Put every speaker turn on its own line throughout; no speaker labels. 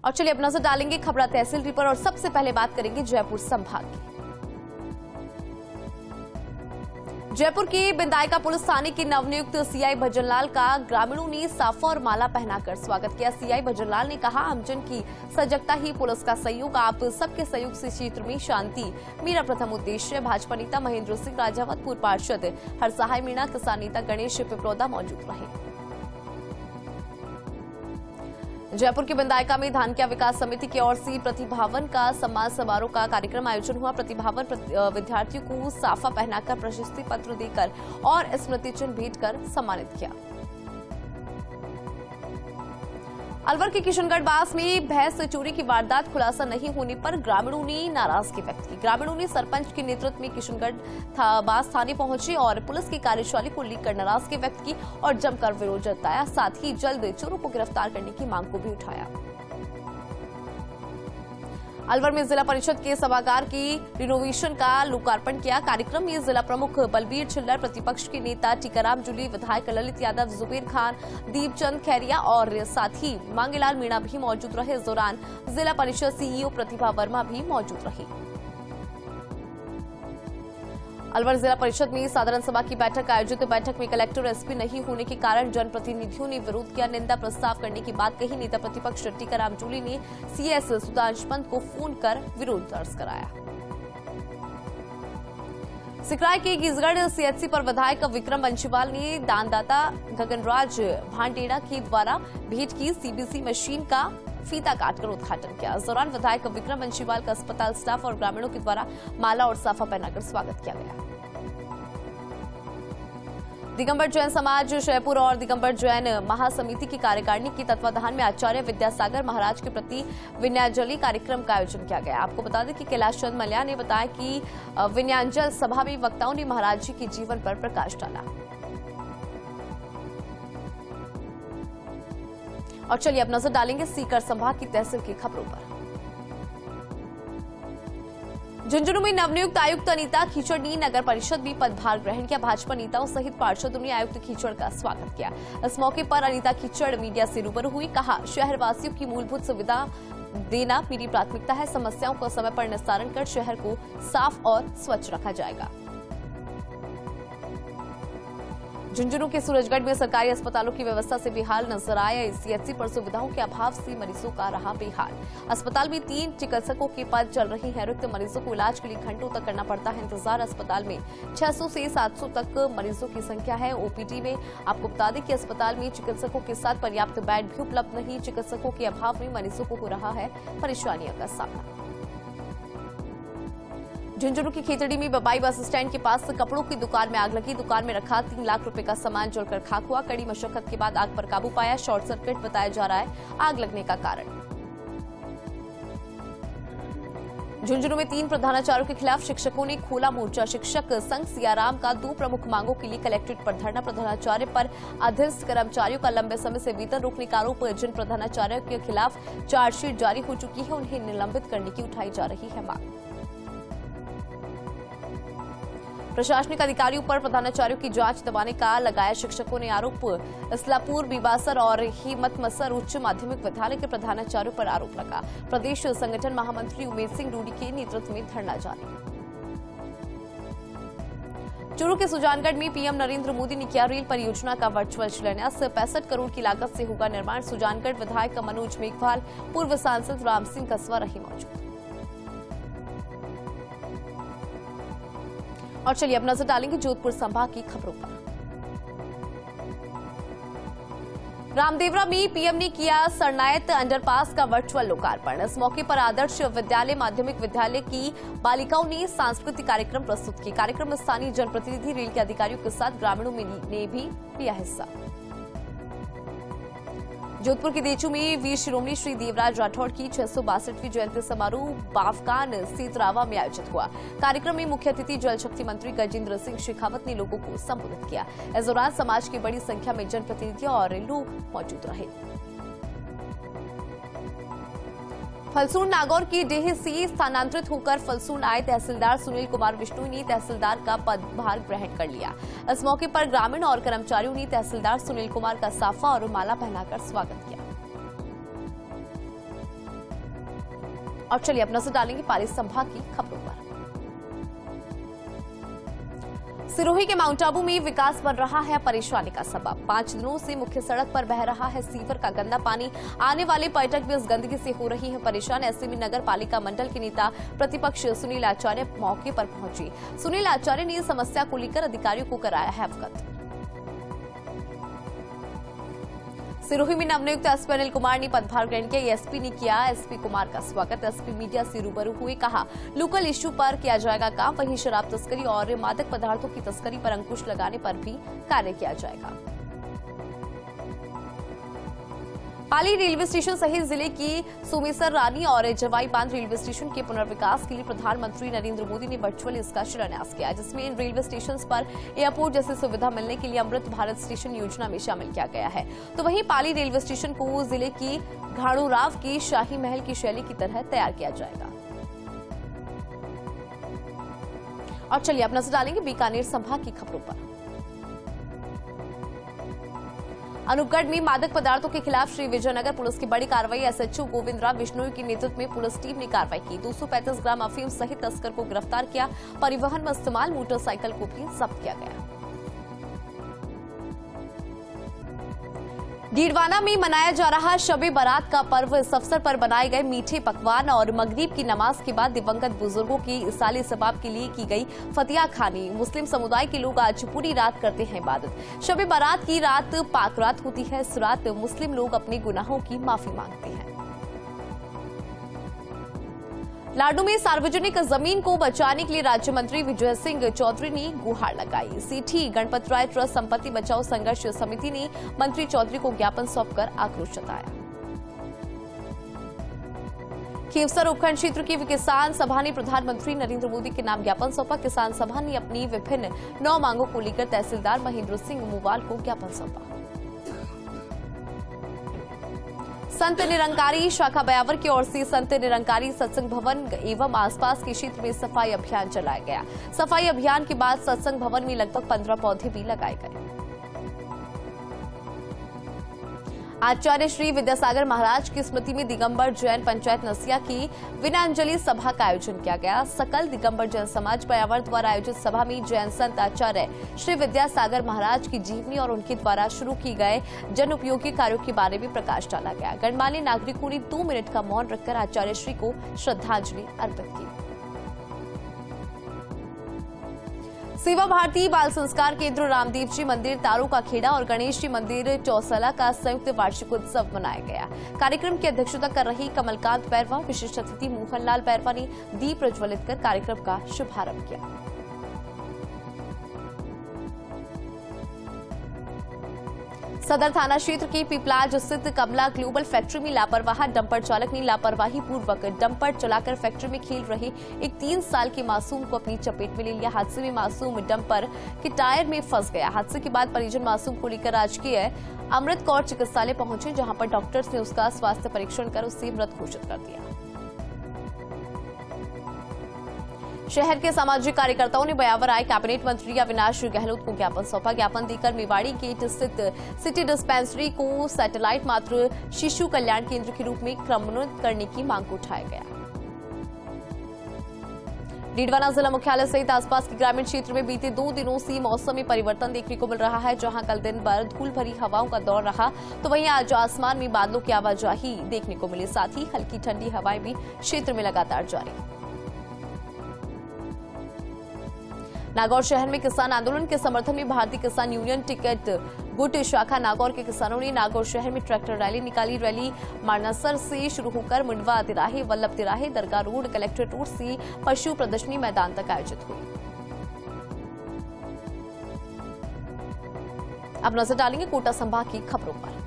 और चलिए अब नजर डालेंगे खबरा तहसील पर और सबसे पहले बात करेंगे जयपुर संभाग की। जयपुर की बिंदायका पुलिस थाने के नवनियुक्त सीआई भजनलाल का ग्रामीणों ने साफा और माला पहनाकर स्वागत किया। सीआई भजनलाल ने कहा, आमजन की सजगता ही पुलिस का सहयोग, आप सबके सहयोग से क्षेत्र में शांति मेरा प्रथम उद्देश्य। भाजपा नेता महेंद्र सिंह राजावत, पूर्व पार्षद हरसहाय मीणा, किसान नेता गणेश पिपरौदा मौजूद रहे। जयपुर के बिंदायका में धानक्या विकास समिति की ओर से प्रतिभावन का सम्मान समारोह का कार्यक्रम आयोजन हुआ। प्रतिभावन विद्यार्थियों को साफा पहनाकर, प्रशस्ति पत्र देकर और स्मृति चिन्ह भेंट कर सम्मानित किया। अलवर के किशनगढ़ बास में भैंस चोरी की वारदात खुलासा नहीं होने पर ग्रामीणों ने नाराजगी व्यक्त की। ग्रामीणों ने सरपंच के नेतृत्व में किशनगढ़ बास थाने पहुंचे और पुलिस की कार्यशैली को लेकर नाराजगी व्यक्त की और जमकर विरोध जताया। साथ ही जल्द चोरों को गिरफ्तार करने की मांग को भी उठाया। अलवर में जिला परिषद के सभागार की रिनोवेशन का लोकार्पण किया। कार्यक्रम में जिला प्रमुख बलबीर छिल्लर, प्रतिपक्ष के नेता टीकाराम जूली, विधायक ललित यादव, जुबेर खान, दीपचंद खैरिया और साथ ही मांगेलाल मीणा भी मौजूद रहे। इस दौरान जिला परिषद सीईओ प्रतिभा वर्मा भी मौजूद रही। अलवर जिला परिषद में साधारण सभा की बैठक आयोजित। बैठक में कलेक्टर एसपी नहीं होने के कारण जनप्रतिनिधियों ने विरोध किया। निंदा प्रस्ताव करने की बात कही। नेता प्रतिपक्ष टीकाराम जूली ने सीएस सुधांश पंत को फोन कर विरोध दर्ज कराया। सिकराय के गिजगढ़ सीएचसी पर विधायक विक्रम बंशीवाल ने दानदाता गगनराज भांडेड़ा के द्वारा भेंट की सीबीसी मशीन का फीता काटकर उद्घाटन किया। इस दौरान विधायक विक्रम बंशीवाल का अस्पताल स्टाफ और ग्रामीणों के द्वारा माला और साफा पहनाकर स्वागत किया गया। दिगंबर जैन समाज जयपुर और दिगंबर जैन महासमिति की कार्यकारिणी के तत्वाधान में आचार्य विद्यासागर महाराज के प्रति विनयाजलि कार्यक्रम का आयोजन किया गया। आपको बता दें कि कैलाश चंद मल्या ने बताया कि विनयाजल सभा में वक्ताओं ने महाराज जी के जीवन पर प्रकाश डाला। और चलिए अब नजर डालेंगे सीकर संभाग की तहसील की खबरों पर। झुंझुनू में नवनियुक्त आयुक्त अनीता कीचड़ ने नगर परिषद में पदभार ग्रहण किया। भाजपा नेताओं सहित पार्षदों ने आयुक्त कीचड़ का स्वागत किया। इस मौके पर अनीता कीचड़ मीडिया से रूबरू हुई। कहा, शहरवासियों की मूलभूत सुविधा देना मेरी प्राथमिकता है। समस्याओं का समय पर निस्तारण कर शहर को साफ और स्वच्छ रखा जाएगा। झुंझुनू के सूरजगढ़ में सरकारी अस्पतालों की व्यवस्था से बेहाल नजर आया। सीएचसी पर सुविधाओं के अभाव से मरीजों का रहा बेहाल। अस्पताल में 3 चिकित्सकों के पद चल रहे हैं। रिक्त मरीजों को इलाज के लिए घंटों तक करना पड़ता है इंतजार। अस्पताल में 600 से 700 तक मरीजों की संख्या है। ओपीडी में आपको बता दें कि अस्पताल में चिकित्सकों के साथ पर्याप्त बेड भी उपलब्ध नहीं। चिकित्सकों के अभाव में मरीजों को हो रहा है परेशानियों का सामना। झुंझुनू की खेतड़ी में बबाई बस स्टैंड के पास कपड़ों की दुकान में आग लगी। दुकान में रखा 3 लाख रुपए का सामान जलकर खाक हुआ। कड़ी मशक्कत के बाद आग पर काबू पाया। शॉर्ट सर्किट बताया जा रहा है आग लगने का कारण। झुंझुनू में 3 प्रधानाचार्यों के खिलाफ शिक्षकों ने खोला मोर्चा। शिक्षक संघ सियाराम का 2 प्रमुख मांगों के लिए कलेक्ट्रेट पर धरना। प्रधानाचार्य पर अधीनस्थ कर्मचारियों का लंबे समय से वेतन रोकने का आरोप। जिन प्रधानाचार्यों के खिलाफ चार्जशीट जारी हो चुकी है उन्हें निलंबित करने की उठाई जा रही है मांग। प्रशासनिक अधिकारियों पर प्रधानाचार्यों की जांच दबाने का लगाया शिक्षकों ने आरोप। इस्लापुर, बीबासर और हिम्मतमसर उच्च माध्यमिक विद्यालय के प्रधानाचार्यों पर आरोप लगा। प्रदेश संगठन महामंत्री उमेश सिंह रूडी के नेतृत्व में धरना जारी। चूरू के सुजानगढ़ में पीएम नरेंद्र मोदी ने किया रेल परियोजना का वर्चुअल शिलान्यास। 65 करोड़ की लागत से होगा निर्माण। सुजानगढ़ विधायक मनोज मेघवाल, पूर्व सांसद राम सिंह कसवा रहे मौजूद। और चलिए अब नजर डालेंगे जोधपुर संभाग की खबरों पर। रामदेवरा में पीएम ने किया सरनायत अंडरपास का वर्चुअल लोकार्पण। इस मौके पर आदर्श विद्यालय माध्यमिक विद्यालय की बालिकाओं ने सांस्कृतिक कार्यक्रम प्रस्तुत किए। कार्यक्रम में स्थानीय जनप्रतिनिधि, रेल के अधिकारियों के साथ ग्रामीणों ने भी लिया हिस्सा। जोधपुर के देचू में वीर शिरोमणि श्री देवराज राठौड़ की 662वीं जयंती समारोह बाफकान सीतरावा में आयोजित हुआ। कार्यक्रम में मुख्य अतिथि जल शक्ति मंत्री गजेंद्र सिंह शेखावत ने लोगों को संबोधित किया। इस दौरान समाज की बड़ी संख्या में जनप्रतिनिधि और लोग मौजूद रहे। फलसून नागौर की डेह से स्थानांतरित होकर फलसून आए तहसीलदार सुनील कुमार विष्णु ने तहसीलदार का पदभार ग्रहण कर लिया। इस मौके पर ग्रामीण और कर्मचारियों ने तहसीलदार सुनील कुमार का साफा और माला पहनाकर स्वागत किया। और चलिए अब नजर डालेंगे पाली संभाग की खबरों पर। सिरोही के माउंट आबू में विकास बन रहा है परेशानी का सबब। 5 दिनों से मुख्य सड़क पर बह रहा है सीवर का गंदा पानी। आने वाले पर्यटक भी इस गंदगी से हो रही है परेशान। ऐसे में नगर पालिका मंडल के नेता प्रतिपक्ष सुनील आचार्य मौके पर पहुंचे। सुनील आचार्य ने इस समस्या को लेकर अधिकारियों को कराया है अवगत। सिरोही में नवनियुक्त एसपी अनिल कुमार ने पदभार ग्रहण किया। एसपी ने किया एसपी कुमार का स्वागत। एसपी मीडिया से रूबरू हुए, कहा लोकल इश्यू पर किया जाएगा काम, वहीं शराब तस्करी और मादक पदार्थों की तस्करी पर अंकुश लगाने पर भी कार्य किया जाएगा। पाली रेलवे स्टेशन सहित जिले की सोमेसर रानी और जवाई बांध रेलवे स्टेशन के पुनर्विकास के लिए प्रधानमंत्री नरेंद्र मोदी ने वर्चुअल इसका शिलान्यास किया, जिसमें इन रेलवे स्टेशन पर एयरपोर्ट जैसी सुविधा मिलने के लिए अमृत भारत स्टेशन योजना में शामिल किया गया है। तो वहीं पाली रेलवे स्टेशन को जिले की घाणोराव की शाही महल की शैली की तरह तैयार किया जाएगा। और चलिए अब नजर डालेंगे बीकानेर संभाग की खबरों पर। अनूपगढ़ में मादक पदार्थों के खिलाफ श्री विजयनगर पुलिस की बड़ी कार्रवाई। एसएचओ गोविंद राम बिश्नोई के नेतृत्व में पुलिस टीम ने कार्रवाई की। 235 ग्राम अफीम सहित तस्कर को गिरफ्तार किया। परिवहन में इस्तेमाल मोटरसाइकिल को भी जब्त किया गया। डीडवाना में मनाया जा रहा शबे बारात का पर्व। इस अवसर पर बनाए गए मीठे पकवान और मगरिब की नमाज के बाद दिवंगत बुजुर्गों की इसाले सबाब के लिए की गई फतिया खानी। मुस्लिम समुदाय के लोग आज पूरी रात करते हैं इबादत। शबे बारात की रात पाक रात होती है। इस रात मुस्लिम लोग अपने गुनाहों की माफी मांगते हैं। लाडू में सार्वजनिक जमीन को बचाने के लिए राज्य मंत्री विजय सिंह चौधरी ने गुहार लगाई। सेठी गणपतराय ट्रस्ट संपत्ति बचाओ संघर्ष समिति ने मंत्री चौधरी को ज्ञापन सौंपकर आक्रोश जताया। खीवसर उपखंड क्षेत्र की किसान सभा ने प्रधानमंत्री नरेंद्र मोदी के नाम ज्ञापन सौंपा। किसान सभा ने अपनी विभिन्न 9 मांगों को लेकर तहसीलदार महेंद्र सिंह मोवाल को ज्ञापन सौंपा। संत निरंकारी शाखा बयावर की ओर से संत निरंकारी सत्संग भवन एवं आसपास के क्षेत्र में सफाई अभियान चलाया गया। सफाई अभियान के बाद सत्संग भवन में लगभग 15 पौधे भी लगाए गए। आचार्य श्री विद्यासागर महाराज की स्मृति में दिगंबर जैन पंचायत नसिया की विनांजलि सभा का आयोजन किया गया। सकल दिगंबर जैन समाज बयावर द्वारा आयोजित सभा में जैन संत आचार्य श्री विद्यासागर महाराज की जीवनी और उनके द्वारा शुरू किए गए जन उपयोगी कार्यों के बारे में प्रकाश डाला गया। गणमान्य नागरिकों ने 2 मिनट का मौन रखकर आचार्य श्री को श्रद्धांजलि अर्पित की। सेवा भारती बाल संस्कार केंद्र रामदेव जी मंदिर तारों का खेड़ा और गणेश जी मंदिर चौसला का संयुक्त वार्षिक उत्सव मनाया गया। कार्यक्रम की अध्यक्षता कर रही कमलकांत बैरवा, विशिष्ट अतिथि मोहनलाल बैरवा ने दीप प्रज्वलित कर कार्यक्रम का शुभारंभ किया। सदर थाना क्षेत्र के पिपलाज स्थित कमला ग्लोबल फैक्ट्री में लापरवाह डंपर चालक ने लापरवाही पूर्वक डंपर चलाकर फैक्ट्री में खेल रहे एक 3 साल के मासूम को अपनी चपेट में ले लिया। हादसे में मासूम डंपर के टायर में फंस गया। हादसे के बाद परिजन मासूम को लेकर राजकीय अमृत कौर चिकित्सालय पहुंचे, जहां पर डॉक्टर्स ने उसका स्वास्थ्य परीक्षण कर उसे मृत घोषित कर दिया। शहर के सामाजिक कार्यकर्ताओं ने बयावर आए कैबिनेट मंत्री अविनाश गहलोत को ज्ञापन सौंपा। ज्ञापन देकर मेवाड़ी गेट स्थित सिटी डिस्पेंसरी को सैटेलाइट मातृ शिशु कल्याण केंद्र के रूप में क्रमोन्नत करने की मांग को उठाया गया। डीडवाना जिला मुख्यालय सहित आसपास के ग्रामीण क्षेत्र में बीते 2 दिनों से मौसम में परिवर्तन देखने को मिल रहा है। जहां कल दिन भर धूल भरी हवाओं का दौर रहा, तो वहीं आज आसमान में बादलों की आवाजाही देखने को मिली। साथ ही हल्की ठंडी हवाएं भी क्षेत्र में लगातार जारी। नागौर शहर में किसान आंदोलन के समर्थन में भारतीय किसान यूनियन टिकट गुट शाखा नागौर के किसानों ने नागौर शहर में ट्रैक्टर रैली निकाली। रैली मारनासर से शुरू होकर मुंडवा तिराहे, वल्लभ तिराहे, दरगाह रोड, कलेक्ट्रेट रोड से पशु प्रदर्शनी मैदान तक आयोजित हुई। अब नजर डालेंगे कोटा संभाग की खबरों पर।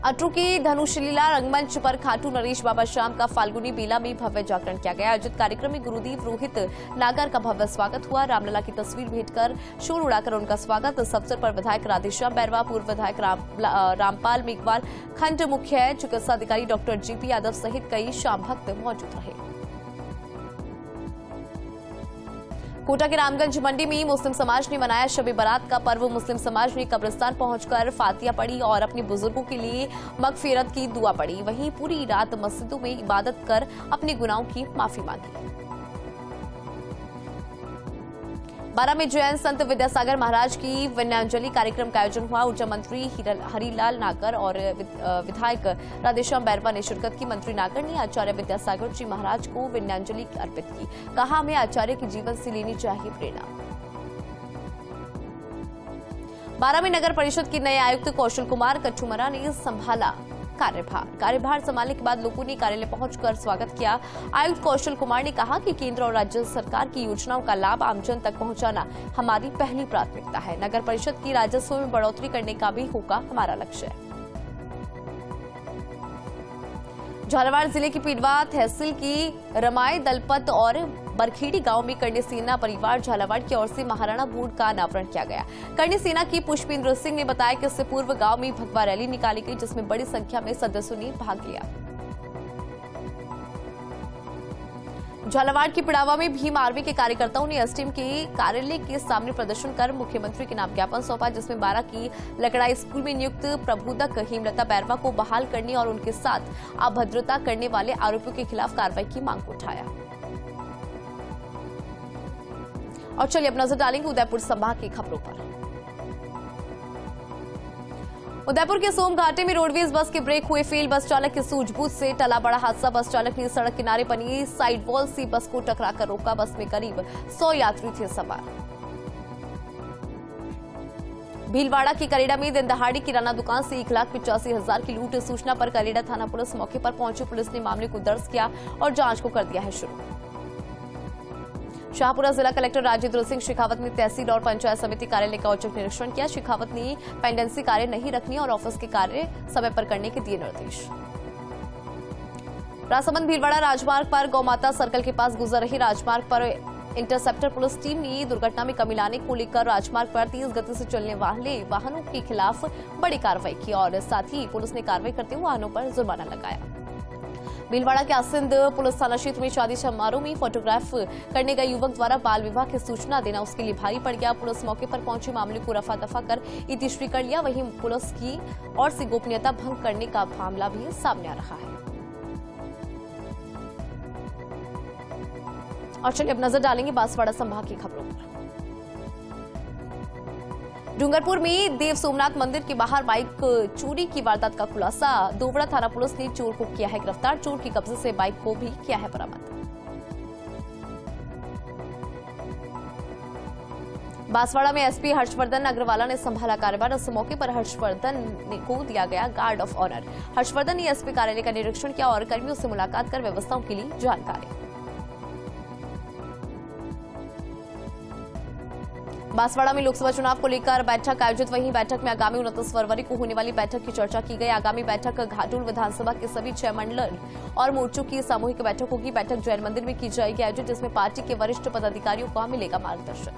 अटरू के धनुषलीला रंगमंच पर खाटू नरेश बाबा श्याम का फाल्गुनी बेला में भव्य जागरण किया गया। आयोजित कार्यक्रम में गुरुदेव रोहित नागर का भव्य स्वागत हुआ। रामलला की तस्वीर भेंट कर शोर उड़ाकर उनका स्वागत। इस अवसर पर विधायक राधेश्याम बैरवा, पूर्व विधायक रामपाल मेघवाल, खंड मुख्य चिकित्सा अधिकारी डॉक्टर जीपी यादव सहित कई श्याम भक्त मौजूद रहे। कोटा के रामगंज मंडी में मुस्लिम समाज ने मनाया शब-ए बारात का पर्व। मुस्लिम समाज ने कब्रिस्तान पहुंचकर फातिया पढ़ी और अपने बुजुर्गों के लिए मगफिरत की दुआ पढ़ी। वहीं पूरी रात मस्जिदों में इबादत कर अपने गुनाहों की माफी मांगी। बारा में जैन संत विद्यासागर महाराज की विनयांजलि कार्यक्रम का आयोजन हुआ। ऊर्जा मंत्री हरिलाल नागर और विधायक राधेश्याम बैरवा ने शिरकत की। मंत्री नागर ने आचार्य विद्यासागर जी महाराज को विनयांजलि अर्पित की। कहा, हमें आचार्य के जीवन से लेनी चाहिए प्रेरणा। बारा में नगर परिषद के नए आयुक्त कौशल कुमार कठुमरा ने संभाला कार्यभार संभालने के बाद लोगों ने कार्यालय पहुंचकर स्वागत किया। आयुक्त कौशल कुमार ने कहा कि केंद्र और राज्य सरकार की योजनाओं का लाभ आमजन तक पहुंचाना हमारी पहली प्राथमिकता है। नगर परिषद की राजस्व में बढ़ोतरी करने का भी होगा हमारा लक्ष्य। झालावाड़ जिले की पीडवा तहसील की रमाई दलपत और बरखेड़ी गांव में कर्णी सेना परिवार झालावाड़ की ओर से महाराणा बोर्ड का अनावरण किया गया। कर्णी सेना की पुष्पेंद्र सिंह ने बताया कि इससे पूर्व गांव में भगवा रैली निकाली गई, जिसमें बड़ी संख्या में सदस्यों ने भाग लिया। झालावाड़ की पिड़ावा में भीम आर्मी के कार्यकर्ताओं ने एसडीएम के कार्यालय के सामने प्रदर्शन कर मुख्यमंत्री के नाम ज्ञापन सौंपा, जिसमें बारा की लकड़ाई स्कूल में नियुक्त प्रबोधक हेमलता बैरवा को बहाल करने और उनके साथ अभद्रता करने वाले आरोपियों के खिलाफ कार्रवाई की मांग उठाया। और चलिए अब नजर डालेंगे उदयपुर संभाग की खबरों पर। उदयपुर के सोमघाटी में रोडवेज बस के ब्रेक हुए फेल। बस चालक की सूझबूझ से टला बड़ा हादसा। बस चालक ने सड़क किनारे बनी साइड वॉल से बस को टकराकर रोका। बस में करीब 100 यात्री थे सवार। भीलवाड़ा की करेड़ा में दिन दहाड़ी किराना दुकान से 1,85,000 की लूट। सूचना पर करेड़ा थाना पुलिस मौके पर पहुंची। पुलिस ने मामले को दर्ज किया और जांच को कर दिया है शुरू। शाहपुरा जिला कलेक्टर राजेंद्र सिंह शेखावत ने तहसील और पंचायत समिति कार्यालय का औचक निरीक्षण किया। शेखावत ने पेंडेंसी कार्य नहीं रखने और ऑफिस के कार्य समय पर करने के दिए निर्देश। राजसमंद भीलवाड़ा राजमार्ग पर गौमाता सर्कल के पास गुजर रही राजमार्ग पर इंटरसेप्टर पुलिस टीम ने दुर्घटना में कमी लाने को लेकर राजमार्ग पर तेज गति से चलने वाले वाहनों के खिलाफ बड़ी कार्रवाई की और साथ ही पुलिस ने कार्रवाई करते हुए वाहनों पर जुर्माना लगाया। भीलवाड़ा के आसिंद पुलिस थाना क्षेत्र में शादी समारोह में फोटोग्राफ करने गए युवक द्वारा बाल विवाह की सूचना देना उसके लिए भारी पड़ गया। पुलिस मौके पर पहुंची, मामले को रफा दफा कर इतिश्री कर लिया। वहीं पुलिस की ओर से गोपनीयता भंग करने का मामला भी सामने आ रहा है। और चलिए अब नजर डालेंगे बांसवाड़ा संभाग की खबरों पर। डूंगरपुर में देव सोमनाथ मंदिर के बाहर बाइक चोरी की वारदात का खुलासा। दोवड़ा थाना पुलिस ने चोर को किया है गिरफ्तार। चोर के कब्जे से बाइक को भी किया है बरामद। बांसवाड़ा में एसपी हर्षवर्धन अग्रवाला ने संभाला कार्यभार। इस मौके पर हर्षवर्धन को दिया गया गार्ड ऑफ ऑनर। हर्षवर्धन ने एसपी कार्यालय का निरीक्षण किया और कर्मियों से मुलाकात कर व्यवस्थाओं के लिए जानकारी। बांसवाड़ा में लोकसभा चुनाव को लेकर बैठक आयोजित। वहीं बैठक में आगामी 29 फरवरी को होने वाली बैठक की चर्चा की गई। आगामी बैठक घाटुल विधानसभा के सभी 6 मंडल और मोर्चों की सामूहिक बैठक होगी। बैठक जैन मंदिर में की जाएगी आयोजित, जिसमें पार्टी के वरिष्ठ पदाधिकारियों को मिलेगा मार्गदर्शन।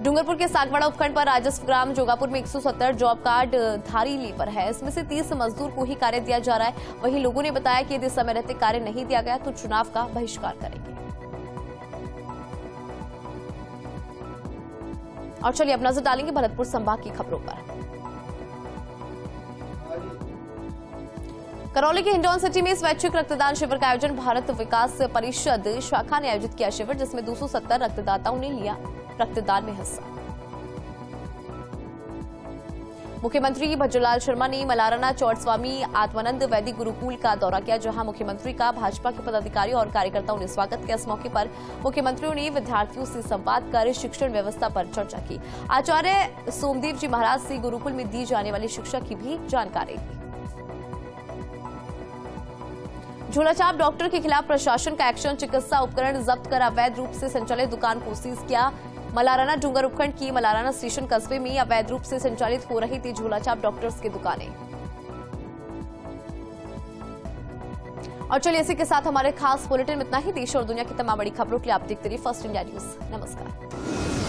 डूंगरपुर के सागवाड़ा उपखंड पर राजस्व ग्राम जोगापुर में 170 जॉब कार्ड धारी लेबर है। इसमें से 30 मजदूर को ही कार्य दिया जा रहा है। वहीं लोगों ने बताया कि यदि समय रहते कार्य नहीं दिया गया तो चुनाव का बहिष्कार करेंगे। और चलिए अब नजर डालेंगे भरतपुर संभाग की खबरों पर। करौली के हिंडौन सिटी में स्वैच्छिक रक्तदान शिविर का आयोजन भारत विकास परिषद शाखा ने आयोजित किया। शिविर जिसमें 270 रक्तदाताओं ने लिया रक्तदान में हिस्सा। मुख्यमंत्री भज्जूलाल शर्मा ने मलाराना चौड़ स्वामी आत्मानंद वैदिक गुरुकुल का दौरा किया, जहां मुख्यमंत्री का भाजपा के पदाधिकारियों और कार्यकर्ताओं ने स्वागत किया। इस मौके पर मुख्यमंत्रियों ने विद्यार्थियों से संवाद कर शिक्षण व्यवस्था पर चर्चा की। आचार्य सोमदेव जी महाराज से गुरुकुल में दी जाने वाली शिक्षा की भी जानकारी दी। झोलाछाप डॉक्टर के खिलाफ प्रशासन का एक्शन। चिकित्सा उपकरण जब्त कर अवैध रूप से संचालित दुकान को सीज किया। मलाराना डूंगर उपखंड की मलाराना स्टेशन कस्बे में अवैध रूप से संचालित हो रही थी झोलाछाप डॉक्टर्स की दुकानें। और चलिए इसी के साथ हमारे खास बुलेटिन में इतना ही। देश और दुनिया की तमाम बड़ी खबरों के लिए आप देखते रहिए फर्स्ट इंडिया न्यूज। नमस्कार।